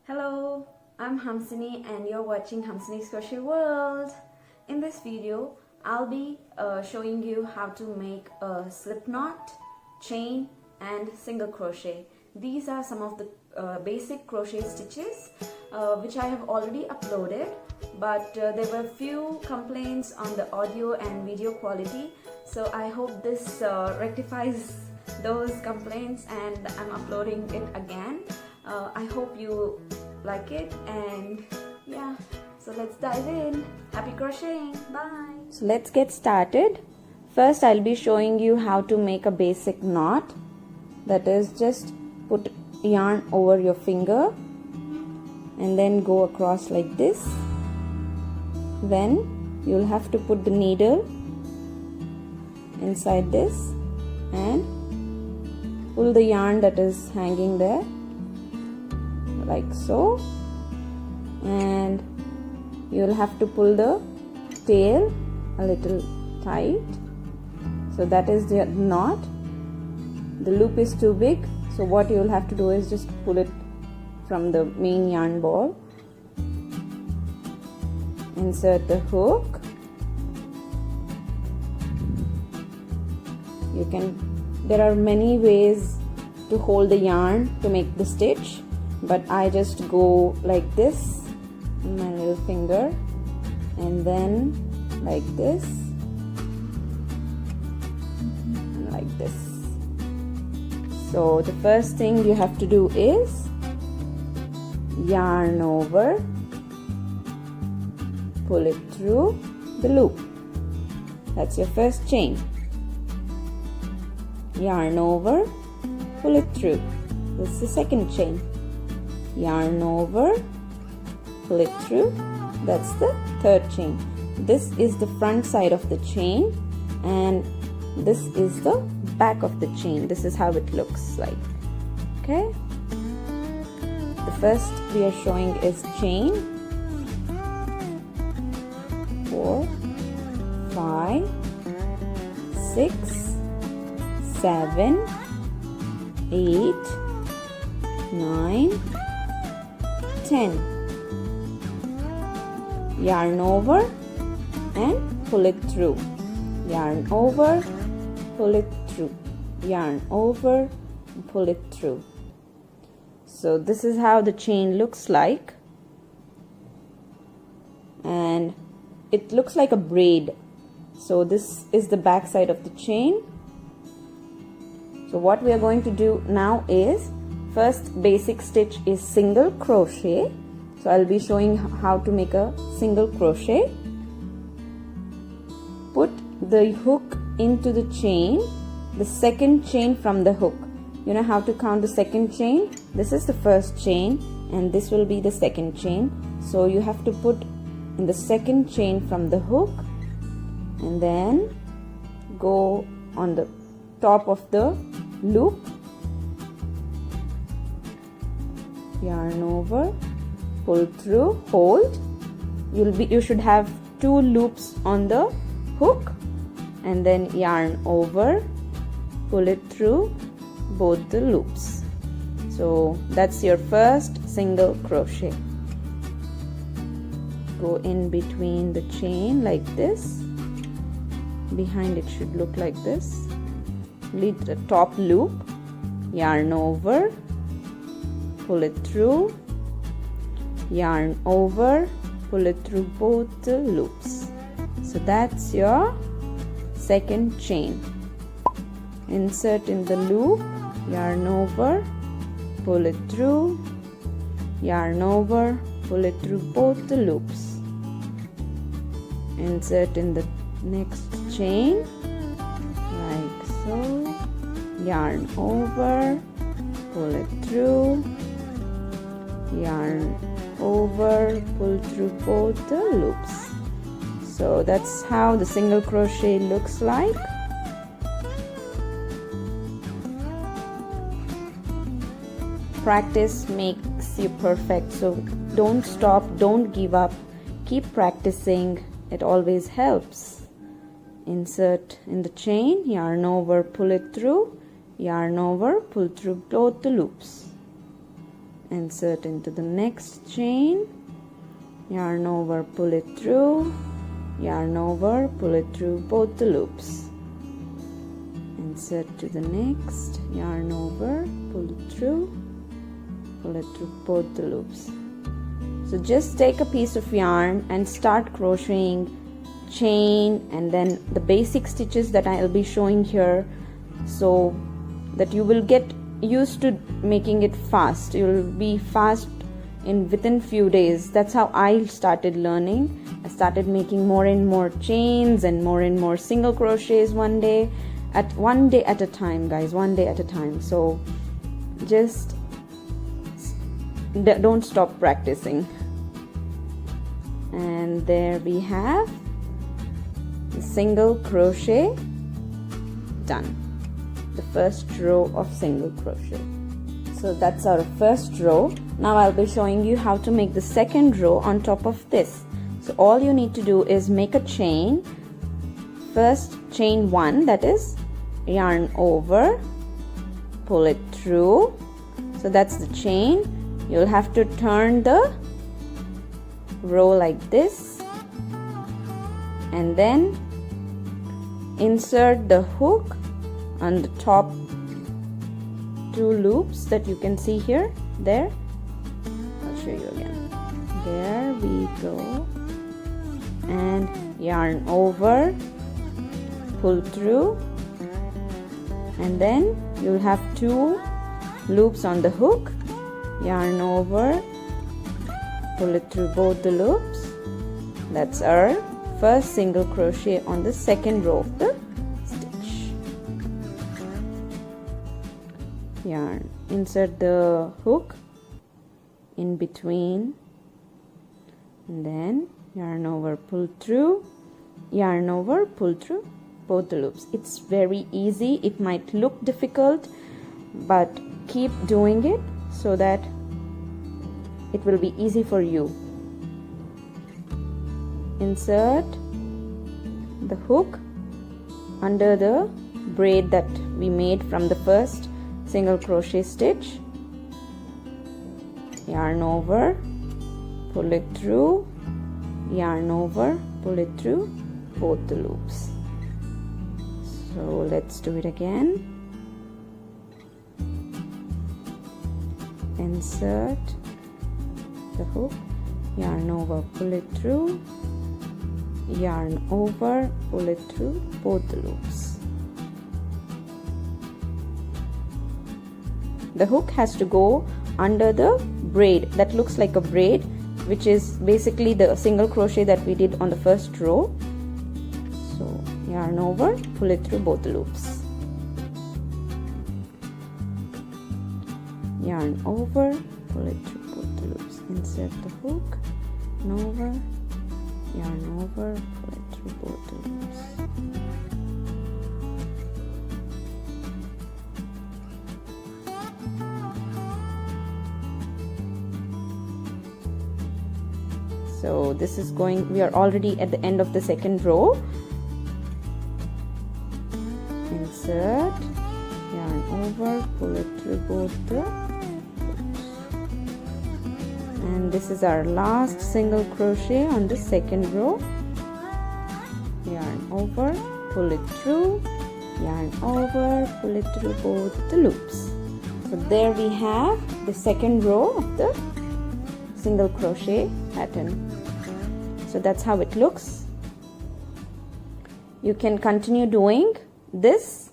Hello, I'm Hamsini and you're watching Hamsini's Crochet World. In this video, I'll be showing you how to make a slip knot, chain and single crochet. These are some of the basic crochet stitches which I have already uploaded, but there were few complaints on the audio and video quality, so I hope this rectifies those complaints and I'm uploading it again. I hope you like it, and yeah, so let's dive in. Happy crocheting. Bye. So let's get started. First I'll be showing you how to make a basic knot. That is, just put yarn over your finger and then go across like this. Then you'll have to put the needle inside this and pull the yarn that is hanging there like so, and you'll have to pull the tail a little tight. So that is the knot. The loop is too big, so what you'll have to do is just pull it from the main yarn ball. Insert the hook. There are many ways to hold the yarn to make the stitch, but I just go like this in my little finger and then like this and like this. So the first thing you have to do is yarn over, pull it through the loop. That's your first chain. Yarn over, pull it through. This is the second chain. Yarn over, pull it through. That's the third chain. This is the front side of the chain and this is the back of the chain. This is how it looks like. Okay, the first we are showing is chain 4, 5, 6, 7, 8, 9, 10. Yarn over and pull it through. Yarn over, pull it through. Yarn over, pull it through. So this is how the chain looks like, and it looks like a braid. So this is the back side of the chain. So what we are going to do now is, first basic stitch is single crochet. So I'll be showing how to make a single crochet. Put the hook into the chain, the second chain from the hook. You know how to count the second chain? This is the first chain and this will be the second chain. So you have to put in the second chain from the hook and then go on the top of the loop. Yarn over, pull through, hold. You should have 2 loops on the hook and then yarn over, pull it through both the loops. So that's your first single crochet. Go in between the chain like this. Behind it should look like this. Lead the top loop, yarn over, pull it through, yarn over, pull it through both the loops. So that's your second chain. Insert in the loop, yarn over, pull it through, yarn over, pull it through both the loops. Insert in the next chain like so, yarn over, pull it through, yarn over, pull through both the loops. So that's how the single crochet looks like. Practice makes you perfect, so don't stop, don't give up, keep practicing. It always helps. Insert in the chain, yarn over, pull it through, yarn over, pull through both the loops. insert into the next chain, yarn over, pull it through, yarn over, pull it through both the loops, insert to the next, yarn over, pull it through both the loops. So just take a piece of yarn and start crocheting, chain, and then the basic stitches that I'll be showing here, so that you will get used to making it fast. You'll be fast within few days. That's how I started learning. I started making more and more chains and more single crochets one day at a time, guys, one day at a time. So just don't stop practicing. And there we have the single crochet done, the first row of single crochet. So that's our first row. Now I'll be showing you how to make the second row on top of this. So all you need to do is make a chain. First, chain 1, that is yarn over, pull it through. So that's the chain. You'll have to turn the row like this, and then insert the hook on the top 2 loops that you can see here. There, I'll show you again. There we go. And yarn over, pull through, and then you'll have 2 loops on the hook, yarn over, pull it through both the loops. That's our first single crochet on the second row of the stitch. Yarn, insert the hook in between, and then yarn over, pull through, yarn over, pull through both the loops. It's very easy. It might look difficult, but keep doing it so that it will be easy for you. Insert the hook under the braid that we made from the first single crochet stitch, yarn over, pull it through, yarn over, pull it through both the loops. So let's do it again. Insert the hook, yarn over, pull it through, yarn over, pull it through both the loops. The hook has to go under the braid that looks like a braid, which is basically the single crochet that we did on the first row. So yarn over, pull it through both the loops, yarn over, pull it through both the loops, insert the hook, and over, yarn over, pull it through both the loops. So this is going, we are already at the end of the second row. Insert, yarn over, pull it through both the loops. And this is our last single crochet on the second row. Yarn over, pull it through, yarn over, pull it through both the loops. So there we have the second row of the single crochet pattern. So that's how it looks. You can continue doing this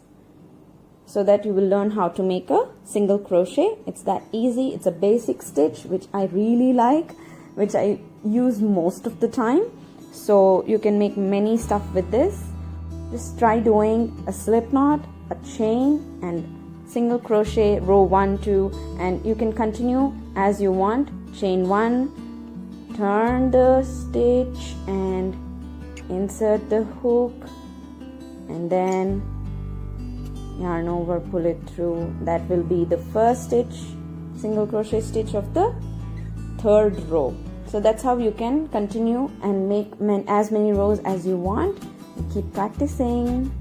so that you will learn how to make a single crochet. It's that easy. It's a basic stitch which I really like, which I use most of the time. So you can make many stuff with this. Just try doing a slip knot, a chain, and single crochet row 1, 2, and you can continue as you want. Chain 1, turn the stitch and insert the hook, and then yarn over, pull it through. That will be the first stitch, single crochet stitch of the third row. So that's how you can continue and make as many rows as you want, and keep practicing.